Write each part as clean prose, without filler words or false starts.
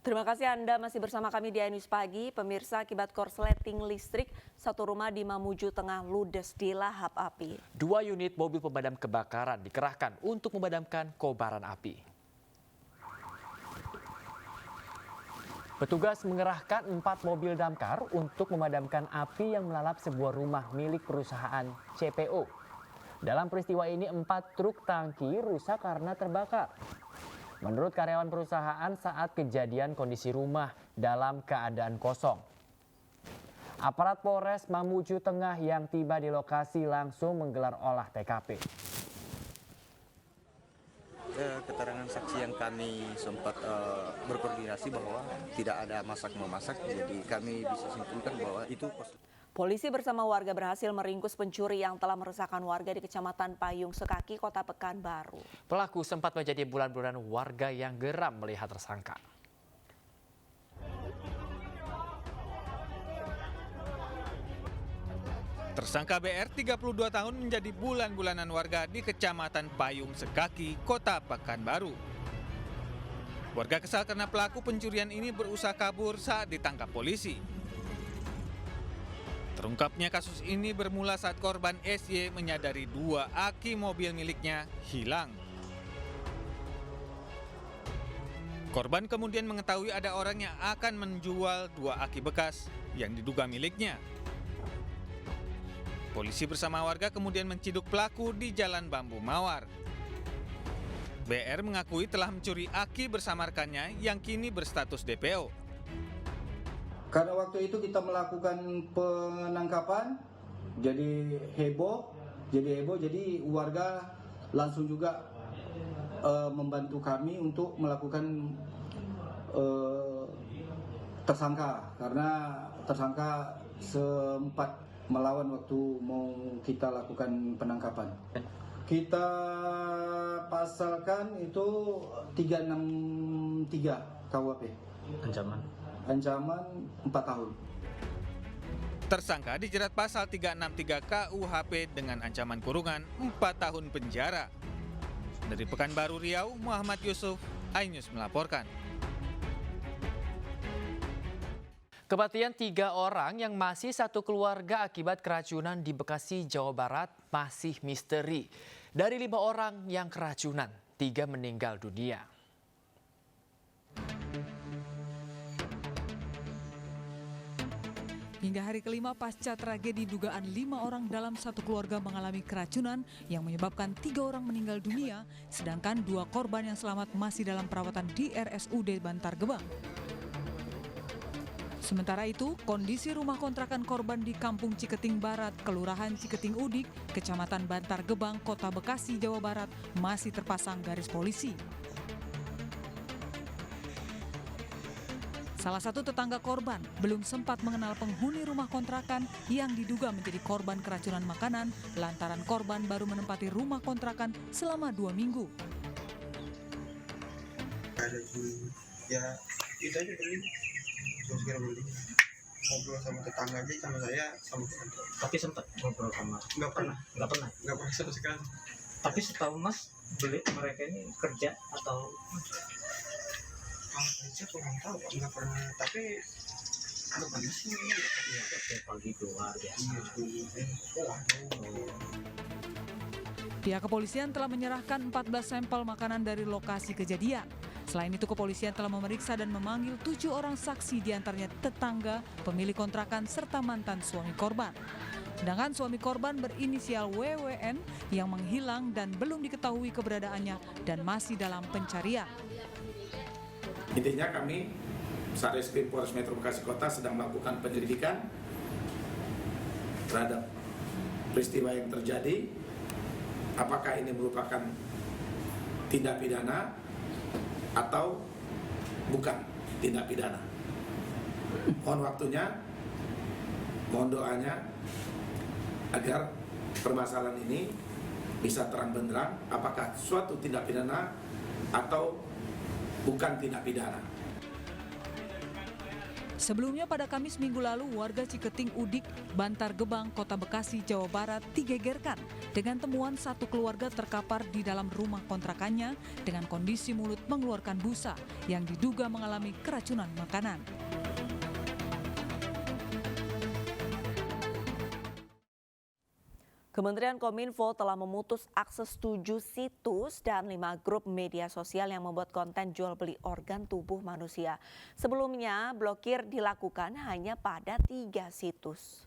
Terima kasih Anda masih bersama kami di iNews Pagi. Pemirsa, akibat korsleting listrik, satu rumah di Mamuju Tengah ludes di lahap api. 2 unit mobil pemadam kebakaran dikerahkan untuk memadamkan kobaran api. Petugas mengerahkan 4 mobil damkar untuk memadamkan api yang melalap sebuah rumah milik perusahaan CPO. Dalam peristiwa ini 4 truk tangki rusak karena terbakar. Menurut karyawan perusahaan, saat kejadian kondisi rumah dalam keadaan kosong. Aparat Polres Mamuju Tengah yang tiba di lokasi langsung menggelar olah TKP. Keterangan saksi yang kami sempat berkoordinasi bahwa tidak ada masak-memasak, jadi kami bisa simpulkan bahwa itu Polisi bersama warga berhasil meringkus pencuri yang telah meresahkan warga di Kecamatan Payung Sekaki, Kota Pekanbaru. Pelaku sempat menjadi bulan-bulanan warga yang geram melihat tersangka. Tersangka BR 32 tahun menjadi bulan-bulanan warga di Kecamatan Payung Sekaki, Kota Pekanbaru. Warga kesal karena pelaku pencurian ini berusaha kabur saat ditangkap polisi. Terungkapnya kasus ini bermula saat korban SY menyadari 2 aki mobil miliknya hilang. Korban kemudian mengetahui ada orang yang akan menjual 2 aki bekas yang diduga miliknya. Polisi bersama warga kemudian menciduk pelaku di Jalan Bambu Mawar. BR mengakui telah mencuri aki bersama rekannya yang kini berstatus DPO. Karena waktu itu kita melakukan penangkapan, jadi heboh, jadi warga langsung juga membantu kami untuk melakukan tersangka, karena tersangka sempat melawan waktu mau kita lakukan penangkapan. Kita pasalkan itu 363 KUHP. Ancaman 4 tahun. Tersangka dijerat pasal 363 KUHP dengan ancaman kurungan 4 tahun penjara. Dari Pekanbaru Riau, Muhammad Yusuf, iNews melaporkan. Kematian 3 orang yang masih satu keluarga akibat keracunan di Bekasi, Jawa Barat masih misteri. Dari 5 orang yang keracunan, 3 meninggal dunia. Hingga hari kelima pasca tragedi dugaan 5 orang dalam satu keluarga mengalami keracunan yang menyebabkan 3 orang meninggal dunia, sedangkan 2 korban yang selamat masih dalam perawatan di RSUD Bantar Gebang. Sementara itu, kondisi rumah kontrakan korban di Kampung Ciketing Barat, Kelurahan Ciketing Udik, Kecamatan Bantar Gebang, Kota Bekasi, Jawa Barat masih terpasang garis polisi. Salah satu tetangga korban belum sempat mengenal penghuni rumah kontrakan yang diduga menjadi korban keracunan makanan lantaran korban baru menempati rumah kontrakan selama 2 minggu. Ya, itu aja beli. Terus kira beli. Ngobrol sama tetangga aja sama saya sama kantor. Tapi sempat ngobrol sama? Nggak pernah sama sekali. Tapi setahu Mas, beli mereka ini kerja atau? Kerja kurang tahu, nggak pernah. Tapi nggak pernah sih. Iya, setiap pagi keluar biasa. Pihak kepolisian telah menyerahkan 14 sampel makanan dari lokasi kejadian. Selain itu, kepolisian telah memeriksa dan memanggil 7 orang saksi, diantaranya tetangga, pemilik kontrakan, serta mantan suami korban. Sedangkan suami korban berinisial WWN yang menghilang dan belum diketahui keberadaannya dan masih dalam pencarian. Intinya kami Satreskrim Polres Metro Bekasi Kota sedang melakukan penyelidikan terhadap peristiwa yang terjadi. Apakah ini merupakan tindak pidana atau bukan tindak pidana. Mohon waktunya, mohon doanya agar permasalahan ini bisa terang benderang apakah suatu tindak pidana atau bukan tindak pidana. Sebelumnya pada Kamis minggu lalu, warga Ciketing Udik, Bantar Gebang, Kota Bekasi, Jawa Barat digegerkan dengan temuan satu keluarga terkapar di dalam rumah kontrakannya dengan kondisi mulut mengeluarkan busa yang diduga mengalami keracunan makanan. Kementerian Kominfo telah memutus akses 7 situs dan 5 grup media sosial yang membuat konten jual beli organ tubuh manusia. Sebelumnya, blokir dilakukan hanya pada 3 situs.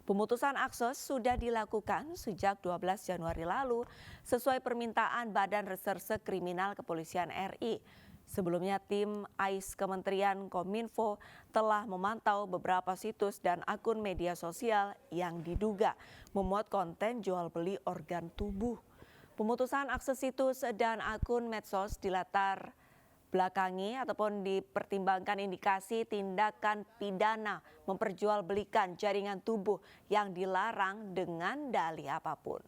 Pemutusan akses sudah dilakukan sejak 12 Januari lalu sesuai permintaan Badan Reserse Kriminal Kepolisian RI. Sebelumnya tim AIS Kementerian Kominfo telah memantau beberapa situs dan akun media sosial yang diduga memuat konten jual beli organ tubuh. Pemutusan akses situs dan akun medsos dilatar belakangi ataupun dipertimbangkan indikasi tindakan pidana memperjualbelikan jaringan tubuh yang dilarang dengan dalih apapun.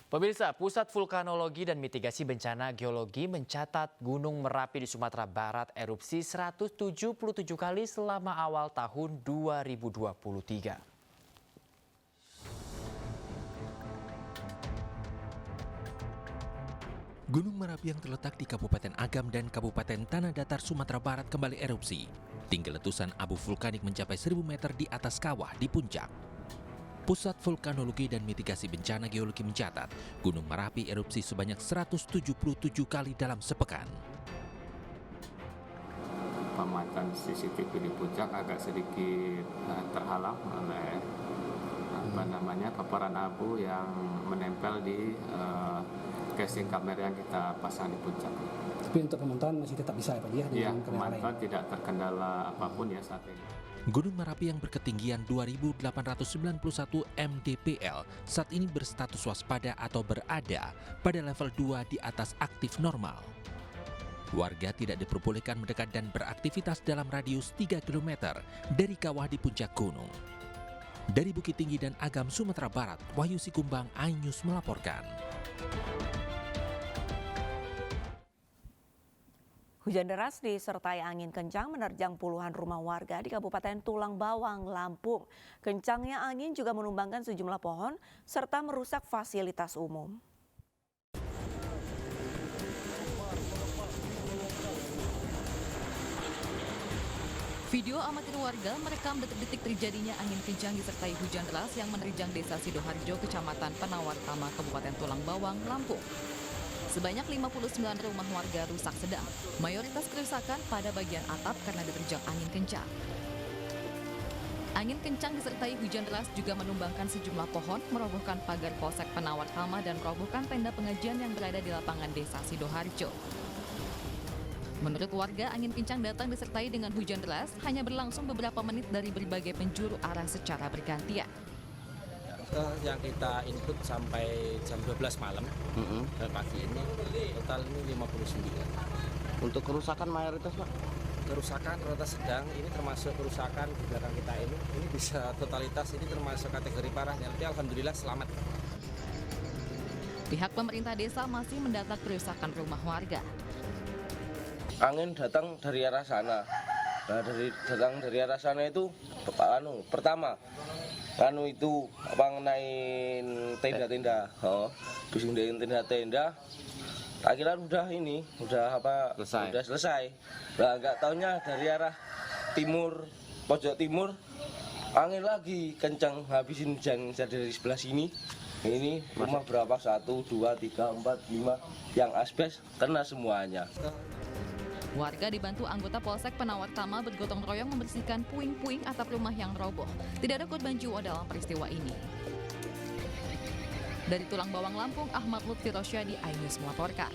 Pemirsa, Pusat Vulkanologi dan Mitigasi Bencana Geologi mencatat Gunung Merapi di Sumatera Barat erupsi 177 kali selama awal tahun 2023. Gunung Merapi yang terletak di Kabupaten Agam dan Kabupaten Tanah Datar, Sumatera Barat kembali erupsi. Tinggi letusan abu vulkanik mencapai 1000 meter di atas kawah di puncak. Pusat Vulkanologi dan Mitigasi Bencana Geologi mencatat Gunung Merapi erupsi sebanyak 177 kali dalam sepekan. Pemantauan CCTV di puncak agak sedikit terhalang oleh paparan abu yang menempel di casing kamera yang kita pasang di puncak. Tapi untuk pemantauan masih tetap bisa ya Pak ya? Iya, pemantauan tidak terkendala apapun ya saat ini. Gunung Merapi yang berketinggian 2.891 mdpl saat ini berstatus waspada atau berada pada level 2 di atas aktif normal. Warga tidak diperbolehkan mendekat dan beraktivitas dalam radius 3 km dari kawah di puncak gunung. Dari Bukit Tinggi dan Agam, Sumatera Barat, Wahyu Sikumbang, iNews melaporkan. Hujan deras disertai angin kencang menerjang puluhan rumah warga di Kabupaten Tulang Bawang, Lampung. Kencangnya angin juga menumbangkan sejumlah pohon serta merusak fasilitas umum. Video amatir warga merekam detik-detik terjadinya angin kencang disertai hujan deras yang menerjang Desa Sidoharjo, Kecamatan Penawar Tama, Kabupaten Tulang Bawang, Lampung. Sebanyak 59 rumah warga rusak sedang. Mayoritas kerusakan pada bagian atap karena diterjang angin kencang. Angin kencang disertai hujan deras juga menumbangkan sejumlah pohon, merobohkan pagar Polsek Penawar Tama dan merobohkan tenda pengajian yang berada di lapangan Desa Sidoharjo. Menurut warga, angin kencang datang disertai dengan hujan deras hanya berlangsung beberapa menit dari berbagai penjuru arah secara bergantian. Yang kita input sampai jam 12 malam pagi ini total ini 59. Untuk kerusakan mayoritas Pak? Kerusakan rata sedang, ini termasuk kerusakan di belakang kita ini bisa totalitas, ini termasuk kategori parah, tapi alhamdulillah selamat. Pihak pemerintah desa masih mendata kerusakan rumah warga. Angin datang dari arah sana. Nah, datang dari arah sana itu pertama itu ngenain tenda-tenda. Bising tenda-tenda. Akhirnya udah selesai. Nah, nggak taunya dari arah timur, pojok timur, angin lagi kencang habisin hujan dari sebelah sini. Ini rumah berapa? 1, 2, 3, 4, 5 yang asbes kena semuanya. Warga dibantu anggota Polsek Penawar Tama bergotong royong membersihkan puing-puing atap rumah yang roboh. Tidak ada korban jiwa dalam peristiwa ini. Dari Tulang Bawang, Lampung, Ahmad Lutfi Rosyadi, iNews melaporkan.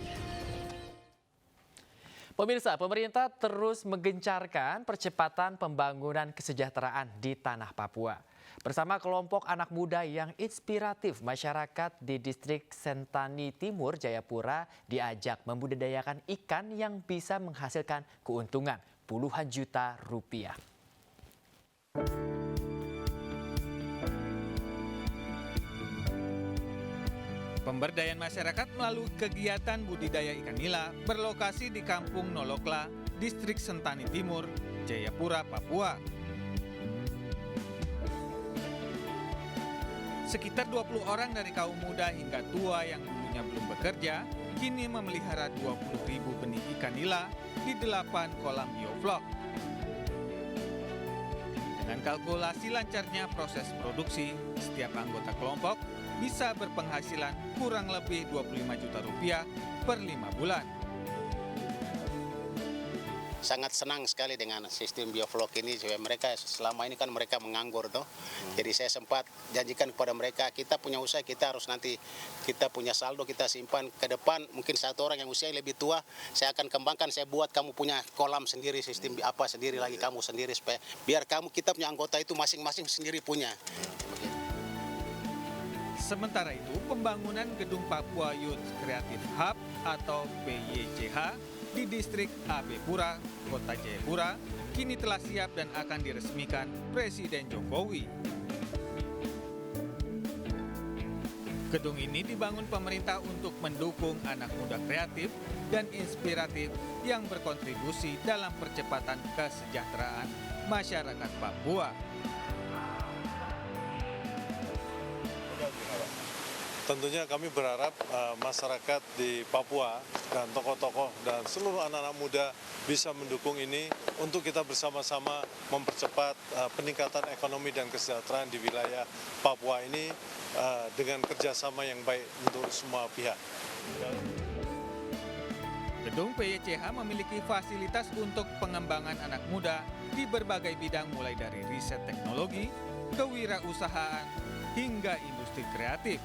Pemirsa, pemerintah terus menggencarkan percepatan pembangunan kesejahteraan di tanah Papua. Bersama kelompok anak muda yang inspiratif, masyarakat di distrik Sentani Timur, Jayapura diajak membudidayakan ikan yang bisa menghasilkan keuntungan puluhan juta rupiah. Pemberdayaan masyarakat melalui kegiatan budidaya ikan nila berlokasi di Kampung Nolokla, Distrik Sentani Timur, Jayapura, Papua. Sekitar 20 orang dari kaum muda hingga tua yang dulunya belum bekerja, kini memelihara 20.000 benih ikan nila di 8 kolam bioflok. Dengan kalkulasi lancarnya proses produksi, setiap anggota kelompok bisa berpenghasilan kurang lebih 25 juta rupiah per 5 bulan. Sangat senang sekali dengan sistem bioflok ini, supaya mereka selama ini kan mereka menganggur toh. Jadi saya sempat janjikan kepada mereka, kita punya usaha, kita harus nanti kita punya saldo, kita simpan ke depan. Mungkin satu orang yang usia lebih tua, saya akan kembangkan, saya buat kamu punya kolam sendiri, sistem apa sendiri lagi kamu sendiri, supaya biar kamu, kita punya anggota itu masing-masing sendiri punya. Sementara itu, pembangunan Gedung Papua Youth Creative Hub atau PYCH di distrik AB Pura, Kota Jayapura, kini telah siap dan akan diresmikan Presiden Jokowi. Gedung ini dibangun pemerintah untuk mendukung anak muda kreatif dan inspiratif yang berkontribusi dalam percepatan kesejahteraan masyarakat Papua. Tentunya kami berharap masyarakat di Papua dan tokoh-tokoh dan seluruh anak-anak muda bisa mendukung ini untuk kita bersama-sama mempercepat peningkatan ekonomi dan kesejahteraan di wilayah Papua ini dengan kerjasama yang baik untuk semua pihak. Gedung PYCH memiliki fasilitas untuk pengembangan anak muda di berbagai bidang mulai dari riset teknologi, kewirausahaan, hingga industri kreatif.